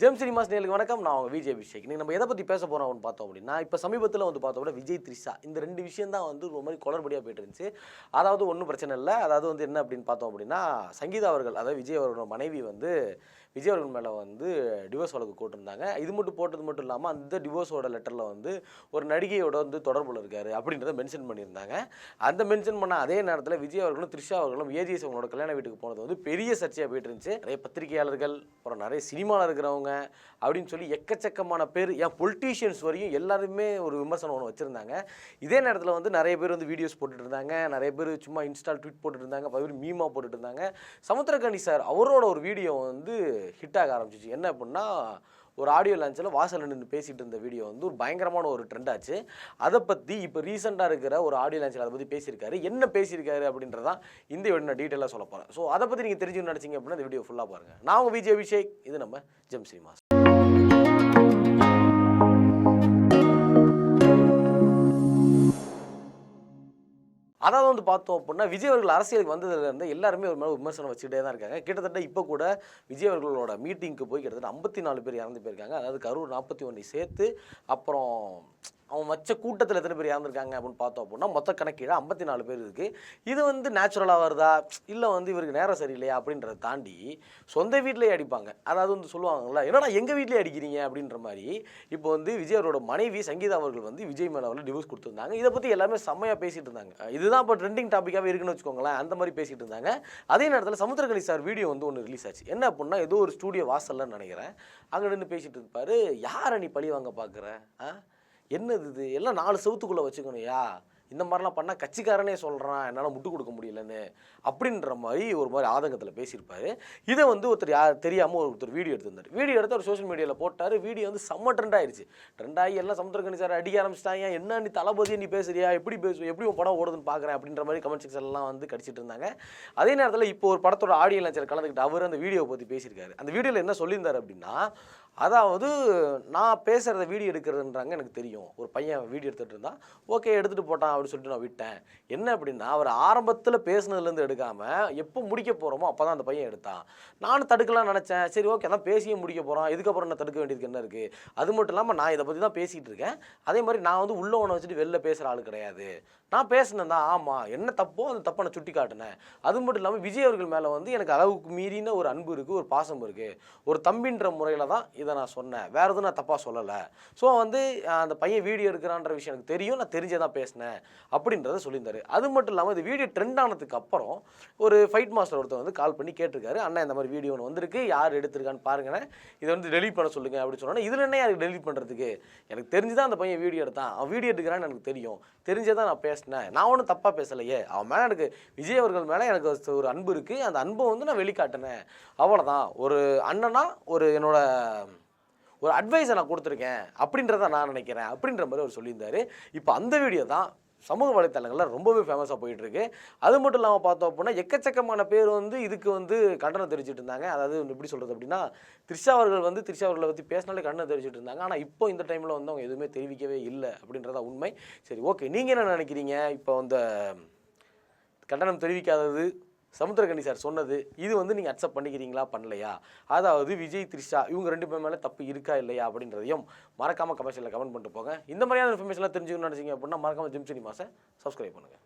GeM cinemas நேயர்களுக்கு வணக்கம். நான் உங்கள் விஜய் அபிஷேக். இன்னைக்கு நம்ம எதை பற்றி பேச போகிறோம் அப்படின்னு பார்த்தோம் அப்படின்னா, இப்போ சமீபத்தில் வந்து பார்த்தோம் அப்படின்னா விஜய் த்ரிஷா இந்த ரெண்டு விஷயம் தான் வந்து ஒரு மாதிரி குளறுபடியாக போயிட்டு இருந்துச்சு. அதாவது ஒன்றும் பிரச்சனை இல்லை. அதாவது வந்து என்ன அப்படின்னு பார்த்தோம் அப்படின்னா, சங்கீதா அவர்கள் அதாவது விஜய் அவர்களோட மனைவி வந்து விஜய் அவர்கள் மேலே வந்து டிவோர்ஸ் வழக்கு போட்டிருந்தாங்க. இது மட்டும் போட்டது மட்டும் இல்லாமல் அந்த டிவோர்ஸோட லெட்டரில் வந்து ஒரு நடிகையோட வந்து தொடர்பில் இருக்காரு அப்படின்றத மென்ஷன் பண்ணியிருந்தாங்க. அந்த மென்ஷன் பண்ண அதே நேரத்தில் விஜய் அவர்களும் த்ரிஷா அவர்களும் ஏஜிஎஸ் அவங்களோட கல்யாண வீட்டுக்கு போனது வந்து பெரிய சர்ச்சையாக போயிட்டு இருந்துச்சு. நிறைய பத்திரிகையாளர்கள், அப்புறம் நிறைய சினிமாவில் இருக்கிறவங்க அப்படின்னு சொல்லி எக்கச்சக்கமான பேர், ஏன் பொலிட்டீஷியன்ஸ் வரையும் எல்லாருமே ஒரு விமர்சனம் ஒன்று வச்சுருந்தாங்க. இதே நேரத்தில் வந்து நிறைய பேர் வந்து வீடியோஸ் போட்டுட்டு இருந்தாங்க, நிறைய பேர் சும்மா இன்ஸ்டால் ட்வீட் போட்டுட்டு இருந்தாங்க, பல பேர் மீமா போட்டுட்டு இருந்தாங்க. சமுத்திரக்கனி சார் அவரோட ஒரு வீடியோ வந்து ஹிட் ஆக ஆரம்பிச்சிச்சு. என்ன அப்படின்னா, ஒரு ஆடியோ லான்ச்சில் வாசல் நின்று பேசிகிட்டு இருந்த வீடியோ வந்து ஒரு பயங்கரமான ஒரு ட்ரெண்ட் ஆச்சு. அதை பற்றி இப்போ ரீசெண்டாக இருக்கிற ஒரு ஆடியோ லான்ச்சில் அதை பற்றி பேசியிருக்காரு. என்ன பேசியிருக்காரு அப்படின்றதான் இந்த வீடியோ நான் டீட்டெயிலாக சொல்ல போகிறேன். ஸோ அதை பற்றி நீங்கள் தெரிஞ்சுன்னு நினச்சிங்க அப்படின்னா இந்த வீடியோ ஃபுல்லாக பாருங்கள். நான் உங்கள் விஜய் அபிஷேக், இது நம்ம ஜெம் சினிமாஸ். அதாவது வந்து பார்த்தோம் அப்படின்னா, விஜய் அவர்கள் அரசியலுக்கு வந்ததுலேருந்து எல்லாருமே ஒரு மேலே விமர்சனம் வச்சுக்கிட்டே தான் இருக்காங்க. கிட்டத்தட்ட இப்போ கூட விஜய் அவர்களோட மீட்டிங்க்கு போய் கிட்டத்தட்ட 54 பேர் இறந்து போயிருக்காங்க. அதாவது கரூர் 41 சேர்த்து, அப்புறம் அவன் வச்ச கூட்டத்தில் எத்தனை பேர் இறந்துருக்காங்க அப்படின்னு பார்த்தோம் அப்படின்னா மொத்த கணக்கீடு 54 பேர் இருக்குது. இது வந்து நேச்சுரலாக வருதா, இல்லை வந்து இவருக்கு நேரம் சரியில்லையா அப்படின்றத தாண்டி சொந்த வீட்டிலேயே அடிப்பாங்க. அதாவது வந்து சொல்லுவாங்கள்ல, என்னடா எங்கள் வீட்டிலே அடிக்கிறீங்க அப்படின்ற மாதிரி. இப்போ வந்து விஜய் அவரோட மனைவி சங்கீதா அவர்கள் வந்து விஜய் மேலே வந்து டிவோர்ஸ் கொடுத்துருந்தாங்க. இதை பற்றி எல்லாருமே செம்மையாக பேசிகிட்டு இருந்தாங்க. இதுதான் இப்போ ட்ரெண்டிங் டாப்பிக்காகவே இருக்குன்னு வச்சுக்கோங்களேன். அந்த மாதிரி பேசிகிட்டு இருந்தாங்க. அதே நேரத்தில் சமுத்திரக்கனி சார் வீடியோ வந்து ஒன்று ரிலீஸ் ஆச்சு. என்ன அப்படின்னா, ஏதோ ஒரு ஸ்டூடியோ வாசல்ல நினைக்கிறேன், அங்கே நின்று பேசிகிட்டு இருப்பார். யாரை நீ பழி வாங்க பார்க்குற, என்னது இது எல்லாம் 4 செவத்துக்குள்ளே வச்சுக்கணும்யா, இந்த மாதிரிலாம் பண்ணால் கட்சிக்காரனே சொல்கிறான் என்னால் முட்டு கொடுக்க முடியலன்னு அப்படின்ற மாதிரி ஒரு மாதிரி ஆதங்கத்தில் பேசியிருப்பார். இதை வந்து ஒருத்தர் தெரியாமல் ஒருத்தர் வீடியோ எடுத்திருந்தார். வீடியோ எடுத்து ஒரு சோஷியல் மீடியாவில் போட்டார். வீடியோ வந்து செம்ம ட்ரெண்ட் ஆயிடுச்சு. ட்ரெண்ட் ஆகி எல்லாம் சமுத்திரக்கனி சார் அடிக்க ஆரம்பிச்சிட்டாங்க. என்ன நீ தளபதியை நீ பேசுறியா, எப்படி எப்படி உன் படம் ஓடுதுன்னு பார்க்குறேன் அப்படின்ற மாதிரி கமெண்ட் செக்ஷன்லாம் வந்து கடிச்சிட்டு இருந்தாங்க. அதே நேரத்தில் இப்போ ஒரு படத்தோட ஆடியோ லான்ச்சில் கலந்துக்கிட்டு அவர் அந்த வீடியோவை பற்றி பேசியிருக்காரு. அந்த வீடியோவில் என்ன சொல்லியிருந்தார் அப்படின்னா, அதாவது நான் பேசுகிறத வீடியோ எடுக்கிறதுன்றாங்க எனக்கு தெரியும். ஒரு பையன் வீடியோ எடுத்துகிட்டு இருந்தான், ஓகே எடுத்துகிட்டு போட்டான் அப்படின்னு சொல்லிட்டு நான் விட்டேன். என்ன அப்படின்னா, அவர் ஆரம்பத்தில் பேசுனதுலேருந்து எடுக்காமல் எப்போ முடிக்க போகிறோமோ அப்போ தான் அந்த பையன் எடுத்தான். நானும் தடுக்கலாம்னு நினச்சேன். சரி ஓகே, அதான் பேசியே முடிக்க போகிறோம், இதுக்கப்புறம் நான் தடுக்க வேண்டியதுக்கு என்ன இருக்குது. அது மட்டும் இல்லாமல் நான் இதை பற்றி தான் பேசிகிட்டு இருக்கேன். அதே மாதிரி நான் வந்து உள்ள ஒன்று வச்சுட்டு வெளில பேசுகிற ஆள் கிடையாது. நான் பேசினேன் தான், ஆமாம் என்ன தப்போ அந்த தப்பை நான் சுட்டி காட்டினேன். அது மட்டும் இல்லாமல் விஜய் அவர்கள் மேலே வந்து எனக்கு அளவுக்கு மீறின ஒரு அன்பு இருக்குது, ஒரு பாசம் இருக்குது. ஒரு தம்பின்ற முறையில் தான் இதை நான் சொன்னேன், வேறு எதுவும் நான் தப்பாக சொல்லலை. ஸோ வந்து அந்த பையன் வீடியோ எடுக்கிறான்ற விஷயம் எனக்கு தெரியும், நான் தெரிஞ்சே தான் பேசினேன் அப்படின்றத சொல்லியிருந்தாரு. அது மட்டும் இல்லாமல் இந்த வீடியோ ட்ரெண்ட் ஆனதுக்கு அப்புறம் ஒரு ஃபைட் மாஸ்டர் ஒருத்தர் வந்து கால் பண்ணி கேட்டிருக்காரு, அண்ணா இந்த மாதிரி வீடியோ ஒன்று வந்திருக்கு, யார் எடுத்திருக்கான்னு பாருங்கண்ணே, இதை வந்து டெலிட் பண்ண சொல்லுங்கள் அப்படின்னு சொன்னோன்னா, இதில் என்ன யாருக்கு டெலிட் பண்ணுறதுக்கு, எனக்கு தெரிஞ்சு தான் அந்த பையன் வீடியோ எடுத்தான், அவன் வீடியோ எடுக்கிறான்னு எனக்கு தெரியும், தெரிஞ்சே தான் நான் பேசினேன், நான் ஒன்றும் தப்பாக பேசலையே, அவன் மேலே எனக்கு விஜய் அவர்கள் மேலே எனக்கு ஒரு அன்பு இருக்குது, அந்த அன்பை வந்து நான் வெளிக்காட்டினேன், அவ்வளோதான். ஒரு அண்ணனா ஒரு என்னோட ஒரு அட்வைஸை நான் கொடுத்துருக்கேன் அப்படின்றத நான் நினைக்கிறேன் அப்படின்ற மாதிரி அவர் சொல்லியிருந்தார். இப்போ அந்த வீடியோ தான் சமூக வலைத்தளங்களில் ரொம்பவே ஃபேமஸாக போயிட்டுருக்கு. அது மட்டும் இல்லாமல் பார்த்தோம் அப்படின்னா, எக்கச்சக்கமான பேர் வந்து இதுக்கு வந்து கண்டனம் தெரிவிச்சுட்டு இருந்தாங்க. அதாவது எப்படி சொல்கிறது அப்படின்னா, த்ரிஷா அவர்கள் வந்து த்ரிஷா அவர்களை பற்றி பேசினாலே கண்டனம் தெரிவிச்சுட்டு இருந்தாங்க. ஆனால் இப்போ இந்த டைமில் வந்து அவங்க எதுவுமே தெரிவிக்கவே இல்லை அப்படின்றத உண்மை. சரி ஓகே, நீங்கள் என்ன நினைக்கிறீங்க? இப்போ அந்த கண்டனம் தெரிவிக்காதது சமுத்திரக்கனி சார் சொன்னது, இது வந்து நீங்கள் அக்செப்ட் பண்ணிக்கிறீங்களா பண்ணலையா? அதாவது விஜய் த்ரிஷா இவங்க 2 பேர் மேலே தப்பு இருக்கா இல்லையா அப்படின்றதையும் மறக்காமல் கமெண்ட்ஸில் கமெண்ட் பண்ணிட்டு போங்க. இந்த மாதிரியான இன்ஃபர்மேஷன்லாம் தெரிஞ்சுக்கணும்னு நினச்சிங்க அப்படின்னா மறக்காமல் ஜெம் சினிமாஸை சப்ஸ்கிரைப் பண்ணுங்கள்.